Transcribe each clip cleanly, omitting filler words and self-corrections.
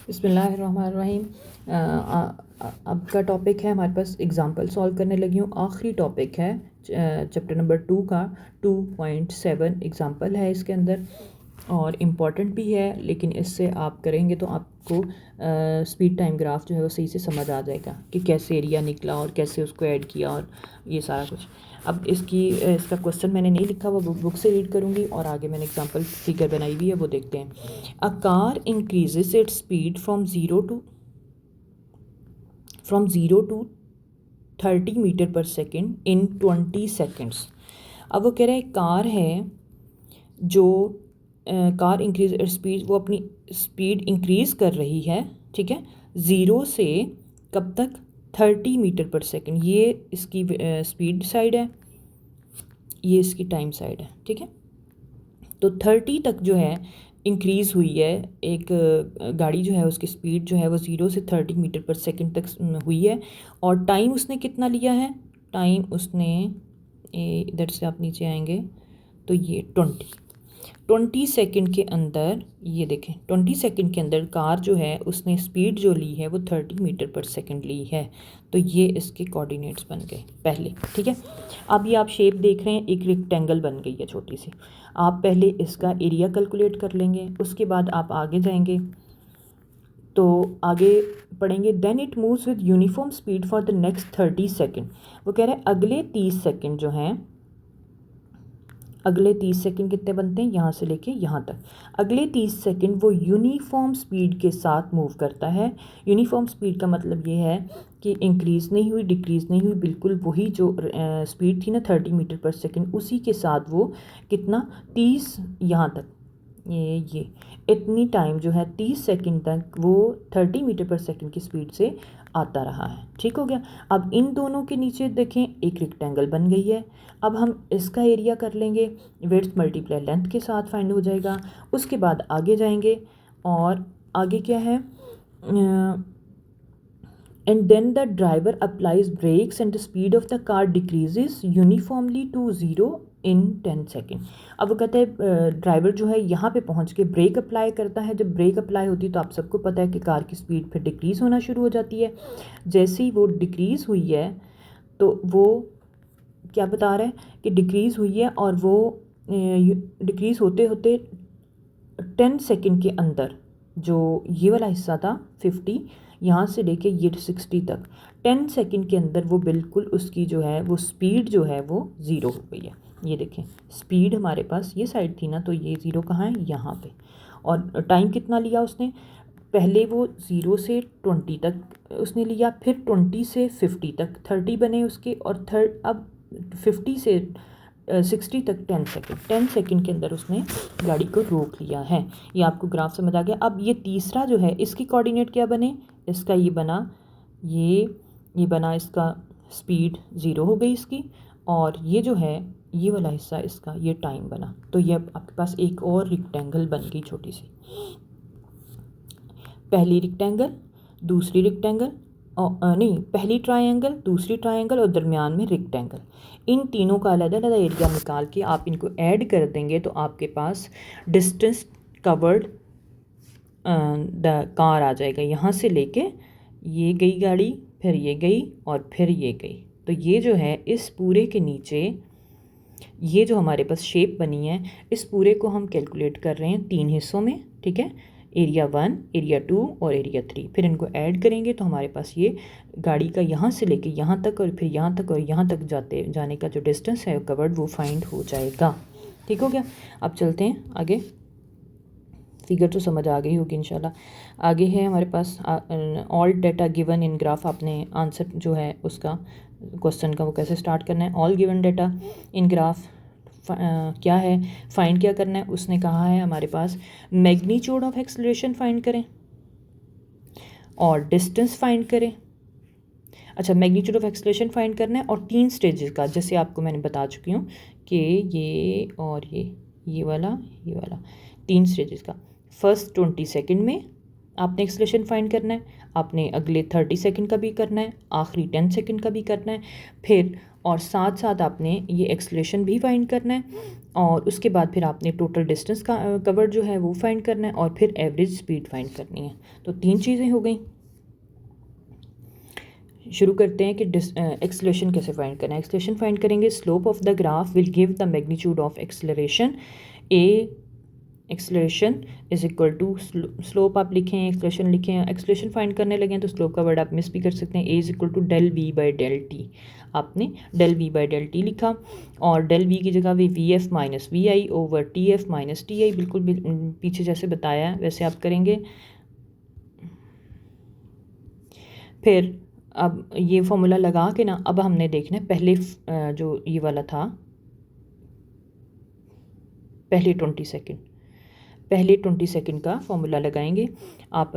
बिस्मिल्लाहिर्रहमानिर्रहीम। अब का टॉपिक है हमारे पास एग्ज़ाम्पल सॉल्व करने लगी हूँ। आखिरी टॉपिक है चैप्टर नंबर 2 का 2.7 एग्ज़ाम्पल है इसके अंदर और इम्पॉर्टेंट भी है, लेकिन इससे आप करेंगे तो आपको स्पीड टाइम ग्राफ जो है वो सही से समझ आ जाएगा कि कैसे एरिया निकला और कैसे उसको ऐड किया और ये सारा कुछ। अब इसका क्वेश्चन मैंने नहीं लिखा, वो बुक से रीड करूँगी और आगे मैंने एग्जांपल फिगर बनाई हुई है वो देखते हैं। A car increases its speed from zero to 30 metre per second in 20 seconds. अब वो कह रहा है कार है जो कार इंक्रीज स्पीड, वो अपनी स्पीड इंक्रीज़ कर रही है, ठीक है, ज़ीरो से कब तक 30 मीटर पर सेकेंड। ये इसकी स्पीड साइड है, ये इसकी टाइम साइड है, ठीक है। तो 30 तक जो है इंक्रीज़ हुई है, एक गाड़ी जो है उसकी स्पीड जो है वो 0 से 30 मीटर पर सेकेंड तक हुई है। और टाइम उसने कितना लिया है? टाइम उसने इधर से आप नीचे आएंगे तो ये 20 सेकंड के अंदर, ये देखें 20 सेकंड के अंदर कार जो है उसने स्पीड जो ली है वो 30 मीटर पर सेकंड ली है। तो ये इसके कोऑर्डिनेट्स बन गए पहले, ठीक है। अब ये आप शेप देख रहे हैं, एक रेक्टेंगल बन गई है छोटी सी। आप पहले इसका एरिया कैलकुलेट कर लेंगे, उसके बाद आप आगे जाएंगे तो आगे पढ़ेंगे। Then it moves with uniform speed for the next 30 second. वो कह रहे हैं अगले 30 सेकेंड जो हैं, अगले 30 सेकंड कितने बनते हैं? यहाँ से लेके यहाँ तक अगले 30 सेकंड वो यूनिफॉर्म स्पीड के साथ मूव करता है। यूनिफॉर्म स्पीड का मतलब ये है कि इंक्रीज़ नहीं हुई, डिक्रीज़ नहीं हुई, बिल्कुल वही जो स्पीड थी ना 30 मीटर पर सेकंड, उसी के साथ वो कितना 30 यहाँ तक ये इतनी टाइम जो है 30 सेकंड तक वो 30 मीटर पर सेकंड की स्पीड से आता रहा है। ठीक हो गया। अब इन दोनों के नीचे देखें एक रेक्टेंगल बन गई है। अब हम इसका एरिया कर लेंगे, विड्थ मल्टीप्लाई लेंथ के साथ फाइंड हो जाएगा। उसके बाद आगे जाएंगे और आगे क्या है, and then the driver applies brakes and the speed of the car decreases uniformly to 0 in 10 second. अब वो कहते हैं ड्राइवर जो है यहाँ पे पहुँच के ब्रेक अप्लाई करता है। जब ब्रेक अप्लाई होती है तो आप सबको पता है कि कार की स्पीड फिर डिक्रीज़ होना शुरू हो जाती है। जैसे ही वो डिक्रीज़ हुई है तो वो क्या बता रहा है कि डिक्रीज़ हुई है और वो डिक्रीज़ होते होते 10 सेकेंड के अंदर जो ये वाला हिस्सा था 50, यहाँ से लेके ये 60 तक 10 सेकेंड के अंदर वो बिल्कुल उसकी जो है वो स्पीड जो है वो 0 हो गई है। ये देखें स्पीड हमारे पास ये साइड थी ना, तो ये 0 कहाँ है? यहाँ पे। और टाइम कितना लिया उसने? पहले वो 0 से 20 तक उसने लिया, फिर 20 से 50 तक 30 बने उसके, और अब 50 से 60 तक 10 सेकेंड के अंदर उसने गाड़ी को रोक लिया है। ये आपको ग्राफ समझ आ गया। अब ये तीसरा जो है इसकी कोऑर्डिनेट क्या बने? इसका ये बना, ये बना इसका स्पीड 0 हो गई इसकी, और ये जो है ये वाला हिस्सा इसका ये टाइम बना। तो ये आपके पास एक और रेक्टेंगल बन गई छोटी सी। पहली रेक्टेंगल, दूसरी रेक्टेंगल, नहीं पहली ट्रायंगल, दूसरी ट्रायंगल और दरमियान में रेक्टेंगल। इन तीनों का अलग अलग एरिया निकाल के आप इनको ऐड कर देंगे तो आपके पास डिस्टेंस कवर्ड द कार आ जाएगा। यहाँ से लेके ये गई गाड़ी, फिर ये गई और फिर ये गई। तो ये जो है इस पूरे के नीचे ये जो हमारे पास शेप बनी है, इस पूरे को हम कैलकुलेट कर रहे हैं 3 हिस्सों में, ठीक है। एरिया 1, एरिया 2 और एरिया 3। फिर इनको ऐड करेंगे तो हमारे पास ये गाड़ी का यहाँ से लेके यहाँ तक और फिर यहाँ तक और यहाँ तक जाने का जो डिस्टेंस है कवर्ड वो फाइंड हो जाएगा। ठीक हो गया। अब चलते हैं आगे। फिगर तो समझ आ गई होगी इंशाल्लाह। आगे है हमारे पास all data given in graph. आपने आंसर जो है उसका क्वेश्चन का वो कैसे स्टार्ट करना है। ऑल गिवन डेटा इन ग्राफ क्या है, फाइंड क्या करना है। उसने कहा है हमारे पास मैग्नीट्यूड ऑफ एक्सेलरेशन फाइंड करें और डिस्टेंस फाइंड करें। अच्छा, मैग्नीट्यूड ऑफ एक्सेलरेशन फाइंड करना है और 3 स्टेजेस का, जैसे आपको मैंने बता चुकी हूँ कि ये और ये वाला 3 स्टेजेस का। फर्स्ट 20 सेकेंड में आपने एक्सेलरेशन फाइंड करना है, आपने अगले 30 सेकेंड का भी करना है, आखिरी 10 सेकेंड का भी करना है, फिर और साथ साथ आपने ये एक्सेलरेशन भी फाइंड करना है, और उसके बाद फिर आपने टोटल डिस्टेंस का कवर जो है वो फाइंड करना है, और फिर एवरेज स्पीड फाइंड करनी है। तो 3 चीज़ें हो गई। शुरू करते हैं कि एक्सेलरेशन कैसे फाइंड करना है। एक्सेलरेशन फाइंड करेंगे, slope of the graph will give the magnitude of acceleration. Acceleration is equal to slope आप लिखें, एक्सेलरेशन लिखें। एक्सेलरेशन फाइंड करने लगे तो स्लोप का वर्ड आप मिस भी कर सकते हैं। A is equal to del v by del t. आपने del v by del t लिखा, और डेल वी की जगह v F minus we I over T F minus T i, बिल्कुल पीछे जैसे बताया है वैसे आप करेंगे। फिर अब ये फॉर्मूला लगा के ना, अब हमने देखना है पहले जो ये वाला था, पहले 20 सेकंड का फॉर्मूला लगाएंगे। आप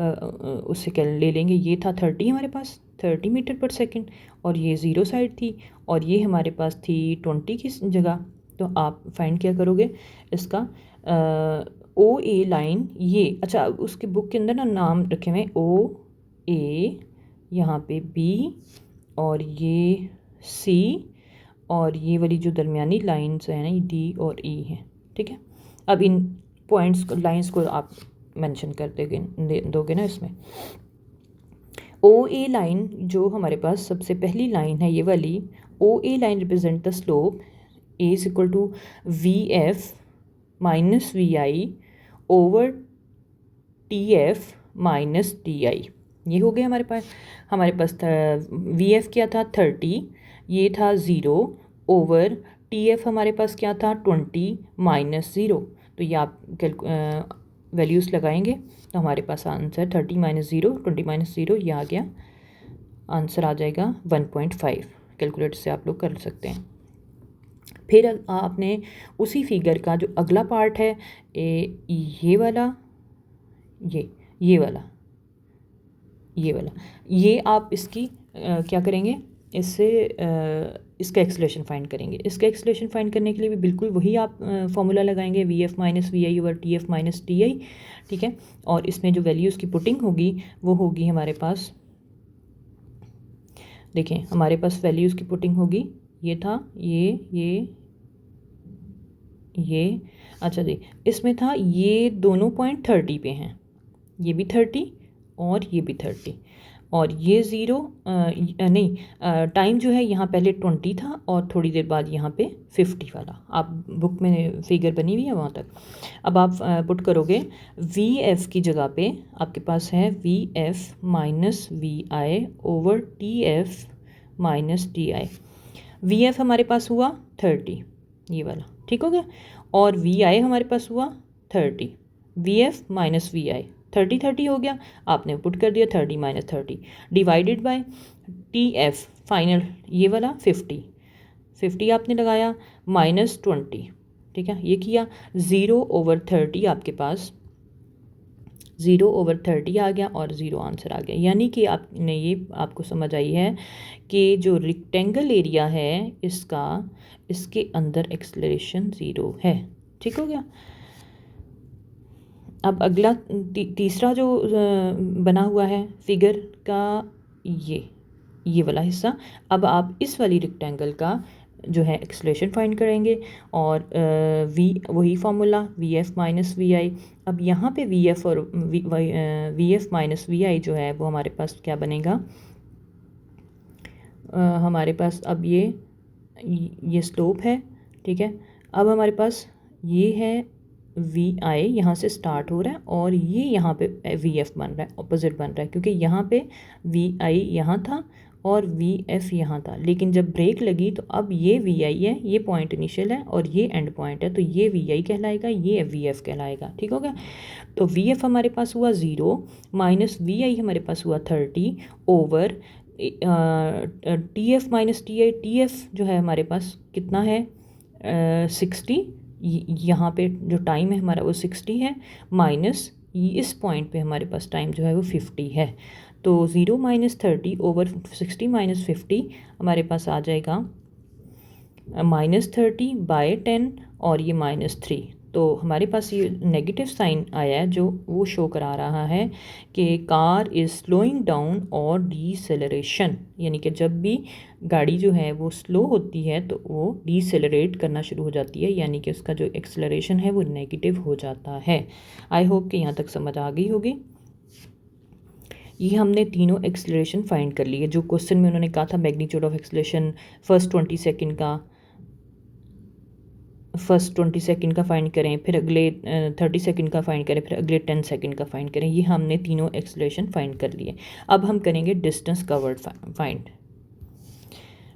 उससे क्या ले लेंगे, ये था 30 हमारे पास 30 मीटर पर सेकंड, और ये ज़ीरो साइड थी, और ये हमारे पास थी 20 की जगह। तो आप फाइंड क्या करोगे इसका, ओ ए लाइन, ये अच्छा उसके बुक के अंदर ना नाम रखे हुए ओ ए, यहाँ पे बी, और ये सी, और ये वाली जो दरमियानी लाइन्स हैं ना ये डी और ई हैं, ठीक है। अब इन पॉइंट्स को, लाइंस को आप मेंशन कर दोगे ना इसमें। ओ ए लाइन जो हमारे पास सबसे पहली लाइन है, ये वाली O A line represent the slope a is equal to v F minus we I over T F minus T i. ये हो गया हमारे पास वी एफ क्या था 30, ये था 0 ओवर टी एफ हमारे पास क्या था 20 माइनस 0। तो ये आप वैल्यूज़ लगाएंगे तो हमारे पास आंसर 30 माइनस 0 20 माइनस 0 ये आ गया, आंसर आ जाएगा 1.5। कैलकुलेटर से आप लोग कर सकते हैं। फिर आपने उसी फिगर का जो अगला पार्ट है ये वाला, ये वाला ये आप इसकी क्या करेंगे, इससे इसका एक्सेलरेशन फाइंड करेंगे। इसका एक्सेलरेशन फाइंड करने के लिए भी बिल्कुल वही आप फॉर्मूला लगाएंगे, V F minus we I over T F minus T I, ठीक है। और इसमें जो वैल्यूज़ की पुटिंग होगी वो होगी हमारे पास, देखें हमारे पास वैल्यूज़ की पुटिंग होगी, ये था ये अच्छा जी, इसमें था ये दोनों पॉइंट 30 पे हैं, ये भी 30 और ये भी 30, और ये 0 नहीं, टाइम जो है यहाँ पहले 20 था और थोड़ी देर बाद यहाँ पे 50 वाला, आप बुक में फिगर बनी हुई है वहाँ तक। अब आप पुट करोगे वी एफ़ की जगह पे आपके पास है V F minus we I over T F minus T I. V F हमारे पास हुआ 30, ये वाला ठीक हो गया, और वी आई हमारे पास हुआ 30, वी एफ़ माइनस वी आई 30 हो गया, आपने पुट कर दिया 30 minus 30 divided by T F final ये वाला 50 आपने लगाया माइनस 20, ठीक है। ये किया 0 ओवर 30 आपके पास 0 ओवर 30 आ गया और 0 आंसर आ गया। यानी कि आपने ये आपको समझ आई है कि जो रेक्टेंगल एरिया है इसके अंदर एक्सेलरेशन 0 है, ठीक हो गया। अब अगला तीसरा जो बना हुआ है फिगर का ये वाला हिस्सा, अब आप इस वाली रेक्टेंगल का जो है एक्सेलरेशन फाइंड करेंगे, और वही formula v F minus we i. अब यहाँ पे वी एफ़ और v F minus we i जो है वो हमारे पास क्या बनेगा, हमारे पास अब ये स्लोप है, ठीक है। अब हमारे पास ये है वी आई यहाँ से स्टार्ट हो रहा है, और ये यहाँ पे वी एफ़ बन रहा है, ऑपोजिट बन रहा है, क्योंकि यहाँ पे वी आई यहाँ था और वी एफ़ यहाँ था, लेकिन जब ब्रेक लगी तो अब ये वी आई है, ये पॉइंट इनिशियल है और ये एंड पॉइंट है, तो ये वी आई कहलाएगा, ये वी एफ़ कहलाएगा, ठीक हो गया। तो वी एफ़ हमारे पास हुआ 0 माइनस वी आई हमारे पास हुआ 30 over T F minus T I. T F जो है हमारे पास कितना है 60, यहाँ पे जो टाइम है हमारा वो 60 है, माइनस इस पॉइंट पे हमारे पास टाइम जो है वो 50 है। तो 0 माइनस 30 ओवर 60 माइनस 50 हमारे पास आ जाएगा माइनस 30 बाय 10 और ये माइनस 3, तो हमारे पास ये नेगेटिव साइन आया है जो वो शो करा रहा है कि कार इज़ स्लोइंग डाउन और डीसेलरेशन, यानी कि जब भी गाड़ी जो है वो स्लो होती है तो वो डीसेलरेट करना शुरू हो जाती है, यानी कि उसका जो एक्सेलरेशन है वो नेगेटिव हो जाता है। आई होप कि यहाँ तक समझ आ गई होगी। ये हमने तीनों एक्सेलरेशन फाइंड कर ली है। जो क्वेश्चन में उन्होंने कहा था magnitude of acceleration first 20 second का फाइंड करें, फिर अगले 30 सेकंड का फाइंड करें, फिर अगले 10 सेकंड का फाइंड करें, ये हमने तीनों एक्सेलरेशन फाइंड कर लिए। अब हम करेंगे distance covered find.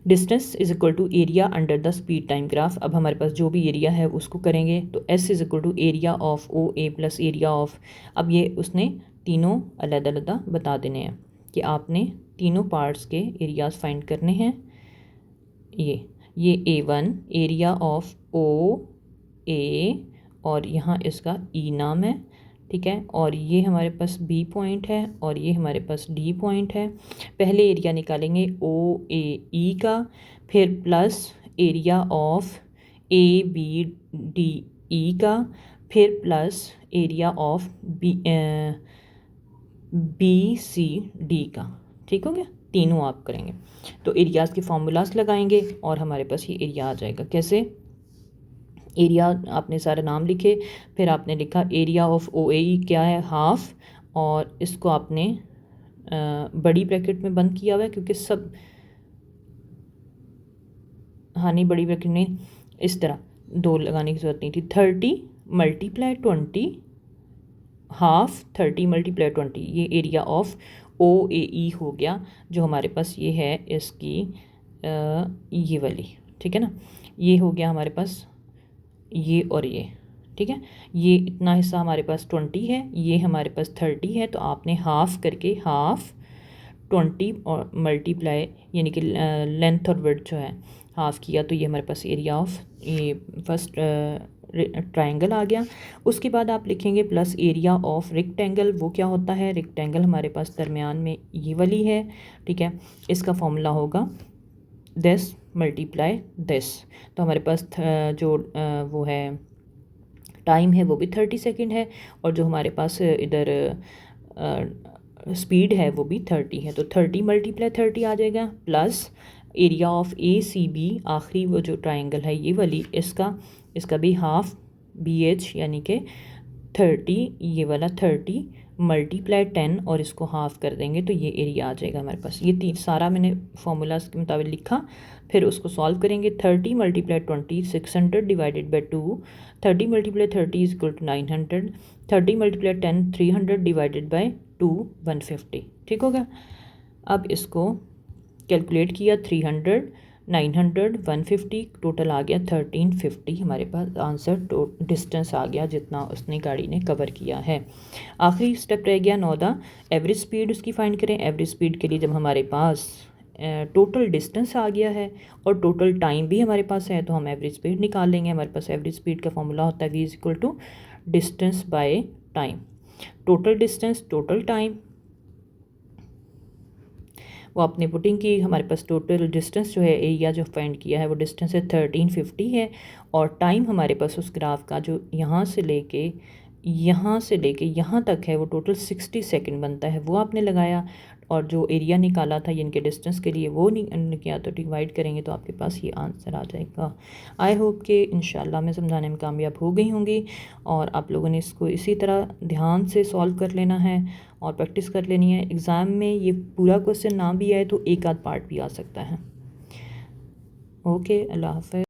Distance is equal to area under the speed time graph. अब हमारे पास जो भी एरिया है उसको करेंगे, तो S is equal to area of O A plus area of, अब ये उसने तीनों अलग अलग बता देने हैं कि आपने तीनों पार्ट्स के एरियाज फाइंड करने हैं। ये A1 एरिया ऑफ ओ ए और यहाँ इसका ई नाम है, ठीक है, और ये हमारे पास बी पॉइंट है और ये हमारे पास डी पॉइंट है। पहले एरिया निकालेंगे ओ ए ई का, फिर plus area of A B D E का, फिर plus area of B C D का। ठीक हो गया, तीनों आप करेंगे तो एरियाज़ के फार्मूलाज लगाएंगे और हमारे पास ये एरिया आ जाएगा। कैसे? एरिया आपने सारा नाम लिखे, फिर आपने लिखा एरिया ऑफ ओ ए ई क्या है, हाफ, और इसको आपने बड़ी ब्रैकेट में बंद किया हुआ है क्योंकि सब, हाँ नहीं बड़ी ब्रैकेट में इस तरह दो लगाने की ज़रूरत नहीं थी। 30 मल्टीप्लाई 20 हाफ, 30 मल्टीप्लाई 20, ये एरिया ऑफ ओ ए ई हो गया जो हमारे पास ये है इसकी ये वाली, ठीक है ना, ये हो गया हमारे पास ये और ये, ठीक है। ये इतना हिस्सा हमारे पास 20 है, ये हमारे पास 30 है, तो आपने हाफ करके हाफ 20 और मल्टीप्लाई यानी कि लेंथ और विड्थ जो है हाफ किया, तो ये हमारे पास एरिया ऑफ ये फर्स्ट ट्रायंगल आ गया। उसके बाद आप लिखेंगे प्लस एरिया ऑफ रेक्टेंगल। वो क्या होता है? रेक्टेंगल हमारे पास दरमियान में ये वाली है, ठीक है, इसका फॉर्मूला होगा दिस मल्टीप्लाई दिस। तो हमारे पास जो वो है टाइम है वो भी 30 सेकेंड है और जो हमारे पास इधर स्पीड है वो भी 30 है, तो 30 मल्टीप्लाई 30 आ जाएगा, plus area of A C B, आखिरी वो जो ट्रायंगल है ये वाली, इसका भी हाफ बी एच यानी कि 30, ये वाला 30 मल्टीप्लाई 10 और इसको हाफ कर देंगे तो ये एरिया आ जाएगा हमारे पास। ये तीन सारा मैंने फार्मूलाज के मुताबिक लिखा, फिर उसको सॉल्व करेंगे। 30 multiply 20 600 divided by 2, 30 multiply 30 is equal to 900, 30 multiply 10 300 divided by 2 150। ठीक हो गया। अब इसको कैलकुलेट किया, 300 900 150, टोटल आ गया 1350। हमारे पास आंसर डिस्टेंस आ गया जितना उसने गाड़ी ने कवर किया है। आखिरी स्टेप रह गया 9 एवरेज स्पीड उसकी फाइंड करें। एवरेज स्पीड के लिए जब हमारे पास टोटल डिस्टेंस आ गया है और टोटल टाइम भी हमारे पास है तो हम एवरेज स्पीड निकाल लेंगे। हमारे पास एवरेज स्पीड का फॉर्मूला होता है v is equal to distance by time. Total distance total time वो आपने पुटिंग की। हमारे पास टोटल डिस्टेंस जो है एरिया जो फाइंड किया है वो डिस्टेंस है 1350 है और टाइम हमारे पास उस ग्राफ का जो यहाँ से लेके यहाँ तक है वो टोटल 60 सेकंड बनता है, वो आपने लगाया और जो एरिया निकाला था यानी कि डिस्टेंस के लिए वो किया, तो डिवाइड करेंगे तो आपके पास ये आंसर आ जाएगा। आई होप कि इंशाल्लाह मैं समझाने में कामयाब हो गई होंगी और आप लोगों ने इसको इसी तरह ध्यान से सॉल्व कर लेना है और प्रैक्टिस कर लेनी है। एग्ज़ाम में ये पूरा क्वेश्चन ना भी आए तो एक आध पार्ट भी आ सकता है। ओके, अल्लाह हाफ़िज़।